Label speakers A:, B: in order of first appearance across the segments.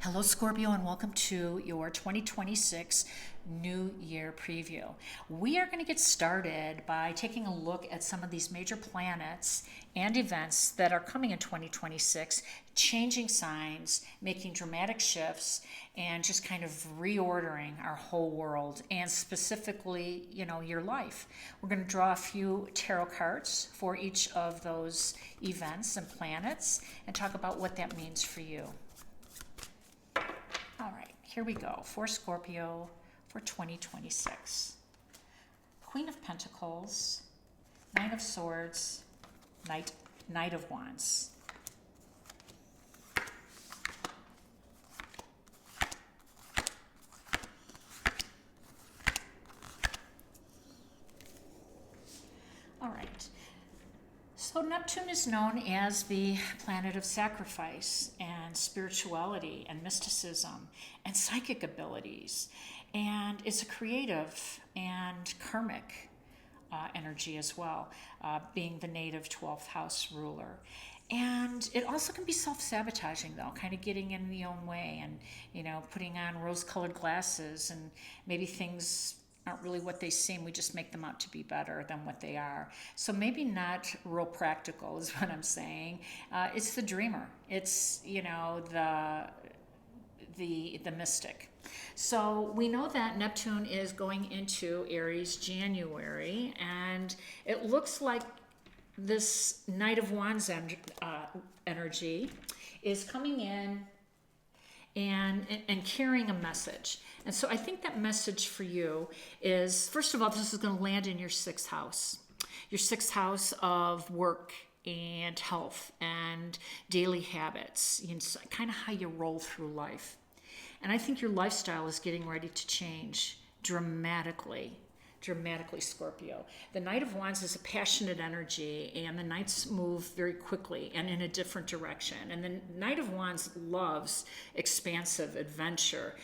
A: Hello, Scorpio, and welcome to your 2026 New Year preview. We are going to get started by taking a look at some of these major planets and events that are coming in 2026, changing signs, making dramatic shifts, and just kind of reordering our whole world and specifically, your life. We're going to draw a few tarot cards for each of those events and planets and talk about what that means for you. All right, here we go for Scorpio for 2026. Queen of Pentacles, Nine of Swords, Knight of Wands. All right. So Neptune is known as the planet of sacrifice and spirituality and mysticism and psychic abilities. And it's a creative and karmic energy as well, being the native 12th house ruler. And it also can be self-sabotaging, though, kind of getting in the own way and, putting on rose-colored glasses and maybe things aren't really what they seem. We just make them out to be better than what they are. So maybe not real practical is what I'm saying. It's the dreamer. It's, the mystic. So we know that Neptune is going into Aries January, and it looks like this Knight of Wands energy is coming in and carrying a message. And so I think that message for you is, first of all, this is going to land in your sixth house of work and health and daily habits, kind of how you roll through life. And I think your lifestyle is getting ready to change dramatically, Scorpio. The Knight of Wands is a passionate energy, and the Knights move very quickly and in a different direction. And the Knight of Wands loves expansive adventure,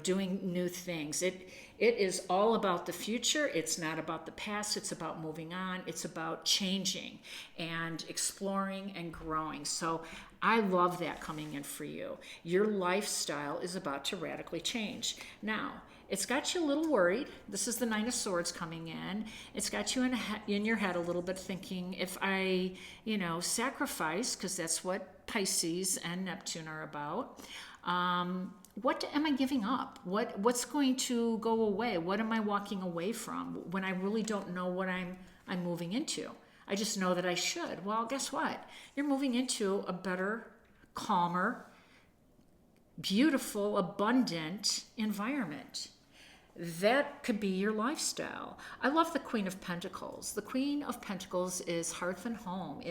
A: doing new things. It is all about the future. It's not about the past. It's about moving on. It's about changing and exploring and growing. So I love that coming in for you. Your lifestyle is about to radically change. Now, it's got you a little worried. This is the Nine of Swords coming in. It's got you in your head a little bit thinking, if I, sacrifice, because that's what Pisces and Neptune are about, what am I giving up? What's going to go away? What am I walking away from when I really don't know what I'm moving into? I just know that I should. Well, guess what? You're moving into a better, calmer, beautiful, abundant environment. That could be your lifestyle. I love the Queen of Pentacles. The Queen of Pentacles is hearth and home.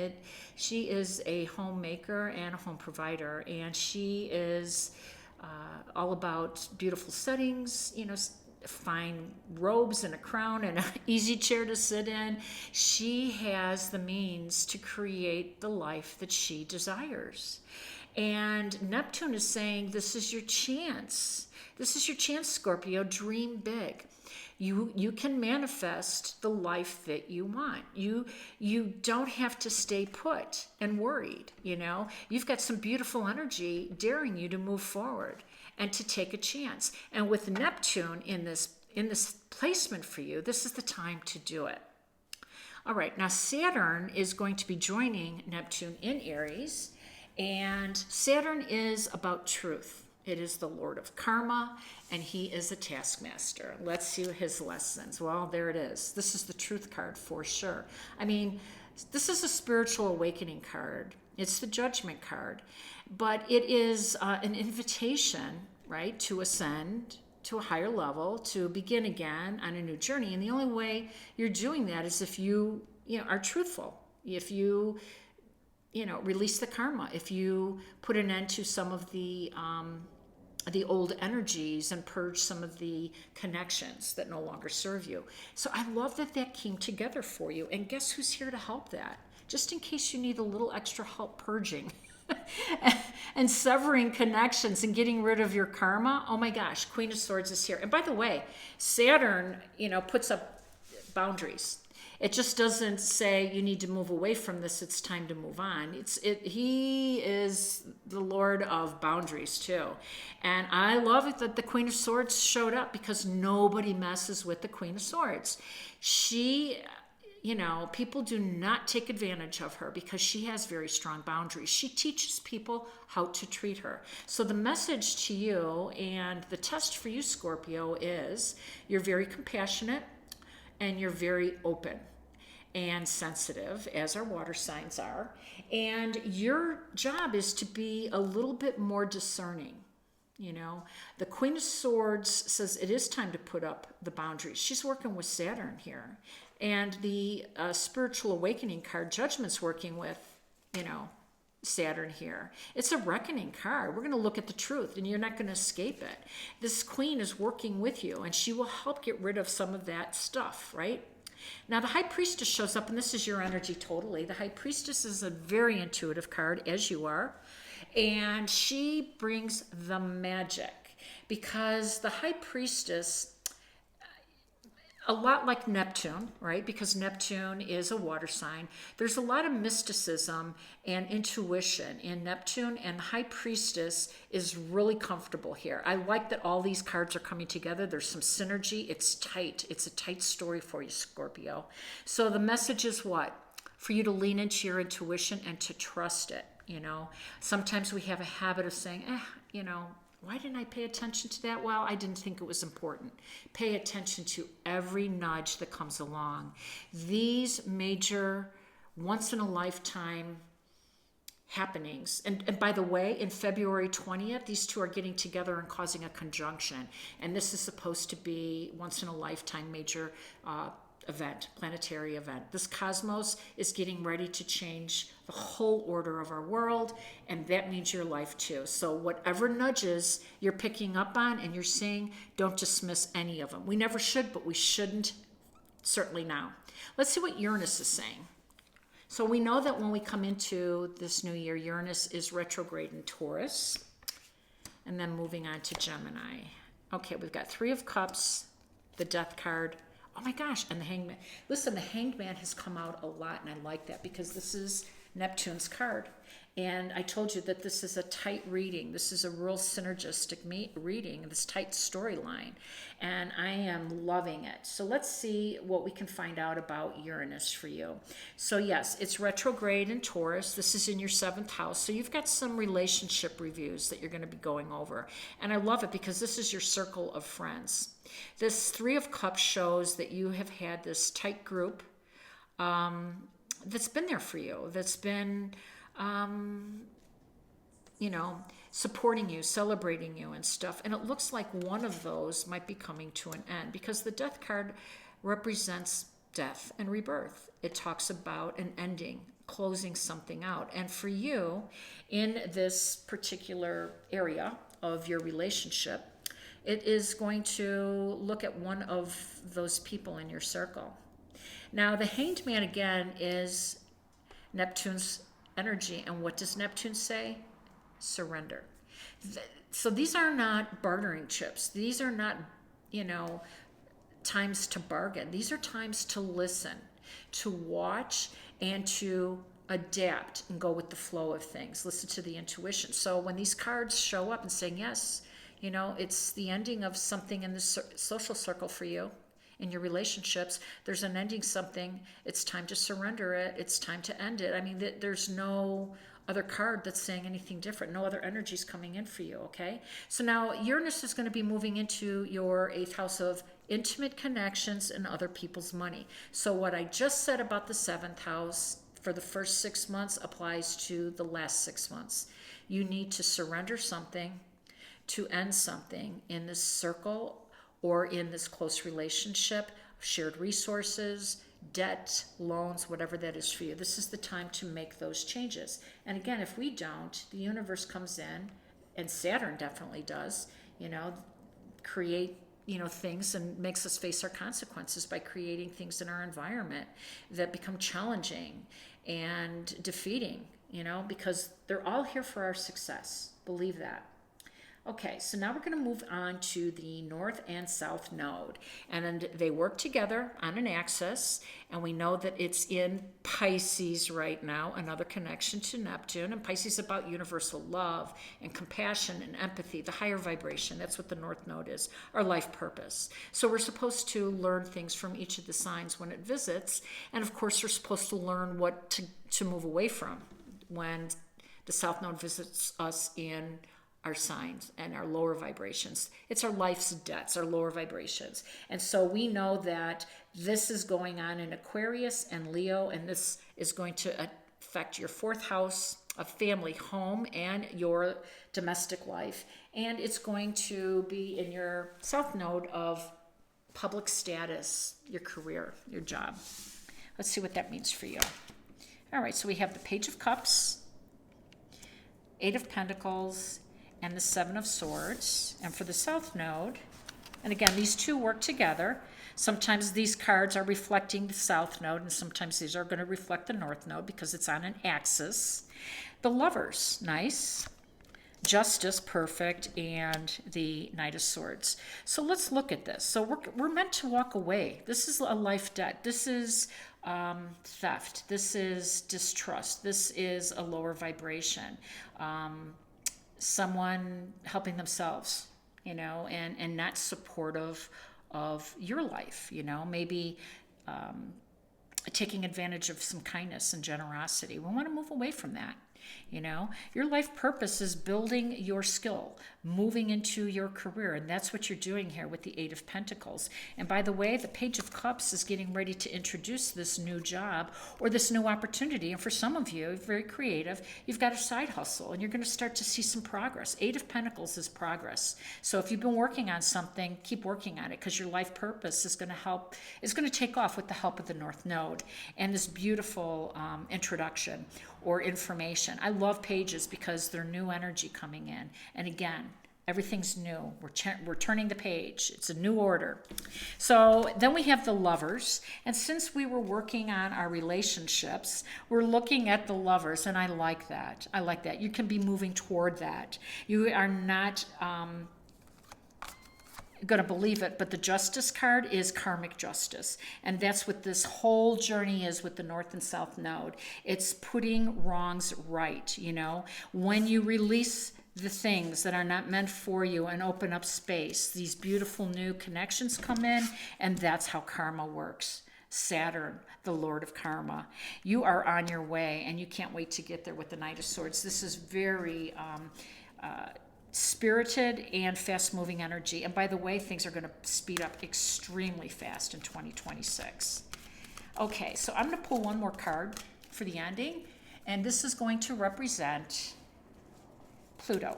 A: She is a homemaker and a home provider, and she is all about beautiful settings, fine robes and a crown and an easy chair to sit in. She has the means to create the life that she desires. And Neptune is saying, this is your chance. This is your chance, Scorpio. Dream big. You can manifest the life that you want. You don't have to stay put and worried, You've got some beautiful energy daring you to move forward and to take a chance. And with Neptune in this placement for you, this is the time to do it. All right, now Saturn is going to be joining Neptune in Aries, and Saturn is about truth. It is the Lord of Karma, and he is a taskmaster. Let's see his lessons. Well, there it is. This is the truth card for sure. I mean, this is a spiritual awakening card. It's the judgment card, but it is an invitation, right, to ascend to a higher level, to begin again on a new journey. And the only way you're doing that is if you are truthful. If you release the karma, if you put an end to some of the old energies and purge some of the connections that no longer serve you. So I love that came together for you. And guess who's here to help that? Just in case you need a little extra help purging and severing connections and getting rid of your karma. Oh my gosh, Queen of Swords is here. And by the way, Saturn, puts up boundaries. It just doesn't say you need to move away from this. It's time to move on. He is the Lord of boundaries too. And I love it that the Queen of Swords showed up, because nobody messes with the Queen of Swords. She, people do not take advantage of her because she has very strong boundaries. She teaches people how to treat her. So the message to you and the test for you, Scorpio, is you're very compassionate and you're very open and sensitive, as our water signs are. And your job is to be a little bit more discerning. The Queen of Swords says it is time to put up the boundaries. She's working with Saturn here. And the spiritual awakening card, Judgment's working with, Saturn here. It's a reckoning card. We're going to look at the truth, and you're not going to escape it. This Queen is working with you, and she will help get rid of some of that stuff, right? Now, the High Priestess shows up, and this is your energy totally. The High Priestess is a very intuitive card, as you are. And she brings the magic, because the High Priestess, a lot like Neptune, right? Because Neptune is a water sign. There's a lot of mysticism and intuition in Neptune, and the High Priestess is really comfortable here. I like that all these cards are coming together. There's some synergy. It's tight. It's a tight story for you, Scorpio. So the message is what? For you to lean into your intuition and to trust it. Sometimes we have a habit of saying, why didn't I pay attention to that? Well, I didn't think it was important. Pay attention to every nudge that comes along. These major, once-in-a-lifetime happenings. And by the way, in February 20th, these two are getting together and causing a conjunction. And this is supposed to be once-in-a-lifetime major event, planetary event. This cosmos is getting ready to change the whole order of our world, and that means your life too. So whatever nudges you're picking up on and you're seeing, don't dismiss any of them. We never should, but we shouldn't, certainly now. Let's see what Uranus is saying. So we know that when we come into this new year, Uranus is retrograde in Taurus, and then moving on to Gemini. Okay, we've got Three of Cups, the Death card. Oh my gosh, and the Hangman. Listen, the Hangman has come out a lot, and I like that because this is Neptune's card. And I told you that this is a tight reading. This is a real synergistic reading, this tight storyline. And I am loving it. So let's see what we can find out about Uranus for you. So yes, it's retrograde in Taurus. This is in your 7th house. So you've got some relationship reviews that you're going to be going over. And I love it because this is your circle of friends. This Three of Cups shows that you have had this tight group that's been there for you, that's been, supporting you, celebrating you and stuff. And it looks like one of those might be coming to an end because the Death card represents death and rebirth. It talks about an ending, closing something out. And for you, in this particular area of your relationship, it is going to look at one of those people in your circle. Now, the Hanged Man, again, is Neptune's energy. And what does Neptune say? Surrender. So these are not bartering chips. These are not, times to bargain. These are times to listen, to watch, and to adapt and go with the flow of things. Listen to the intuition. So when these cards show up and saying, yes, it's the ending of something in the social circle for you, in your relationships, there's an ending something. It's time to surrender it. It's time to end it. I mean, there's no other card that's saying anything different. No other energies coming in for you, okay? So now Uranus is going to be moving into your 8th house of intimate connections and other people's money. So what I just said about the 7th house for the first 6 months applies to the last 6 months. You need to surrender something to end something in this circle or in this close relationship, shared resources, debt, loans, whatever that is for you. This is the time to make those changes. And again, if we don't, the universe comes in, and Saturn definitely does, create, things and makes us face our consequences by creating things in our environment that become challenging and defeating, because they're all here for our success. Believe that. Okay, so now we're going to move on to the north and south node. And they work together on an axis, and we know that it's in Pisces right now, another connection to Neptune. And Pisces is about universal love and compassion and empathy, the higher vibration. That's what the north node is, our life purpose. So we're supposed to learn things from each of the signs when it visits. And of course, we're supposed to learn what to move away from when the south node visits us in our signs and our lower vibrations. It's our life's debts, our lower vibrations. And so we know that this is going on in Aquarius and Leo, and this is going to affect your fourth house of family, home, and your domestic life. And it's going to be in your south node of public status, your career, your job. Let's see what that means for you. All right, so we have the Page of Cups, Eight of Pentacles, and the Seven of Swords. And for the South Node, and again, these two work together. Sometimes these cards are reflecting the South Node, and sometimes these are going to reflect the North Node because it's on an axis. The Lovers, nice. Justice, perfect, and the Knight of Swords. So let's look at this. So we're meant to walk away. This is a life debt. This is theft. This is distrust. This is a lower vibration. Someone helping themselves, and not supportive of your life, maybe taking advantage of some kindness and generosity. We want to move away from that. Your life purpose is building your skill, moving into your career, and that's what you're doing here with the Eight of Pentacles. And by the way, the Page of Cups is getting ready to introduce this new job or this new opportunity. And for some of you, very creative, you've got a side hustle and you're going to start to see some progress. Eight of Pentacles is progress. So if you've been working on something, keep working on it, because your life purpose is going to take off with the help of the North Node and this beautiful introduction or information. I love pages because they're new energy coming in. And again, everything's new. We're turning the page. It's a new order. So then we have the Lovers. And since we were working on our relationships, we're looking at the Lovers. And I like that. I like that. You can be moving toward that. You are not going to believe it, but the Justice card is karmic justice. And that's what this whole journey is with the North and South Node. It's putting wrongs right, When you release the things that are not meant for you and open up space, these beautiful new connections come in, and that's how karma works. Saturn, the Lord of Karma. You are on your way, and you can't wait to get there with the Knight of Swords. This is very spirited and fast-moving energy. And by the way, things are going to speed up extremely fast in 2026. Okay, so I'm going to pull one more card for the ending, and this is going to represent Pluto.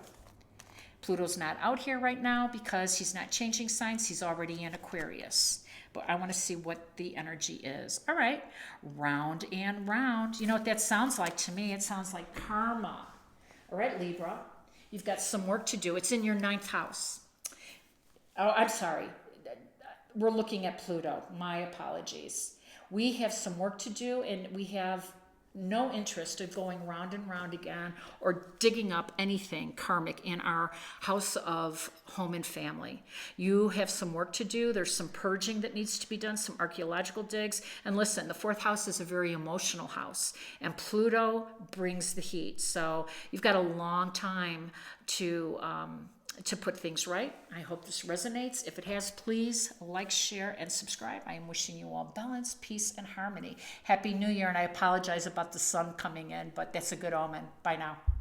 A: Pluto's not out here right now because he's not changing signs. He's already in Aquarius. But I want to see what the energy is. All right, round and round. You know what that sounds like to me? It sounds like karma. All right, Libra. You've got some work to do. It's in your 9th house. Oh, I'm sorry. We're looking at Pluto. My apologies. We have some work to do, and we have no interest in going round and round again or digging up anything karmic in our house of home and family. You have some work to do. There's some purging that needs to be done, some archaeological digs. And listen, the 4th house is a very emotional house, and Pluto brings the heat. So you've got a long time to put things right. I hope this resonates. If it has, please like, share, and subscribe. I am wishing you all balance, peace, and harmony. Happy New Year, and I apologize about the sun coming in, but that's a good omen. Bye now.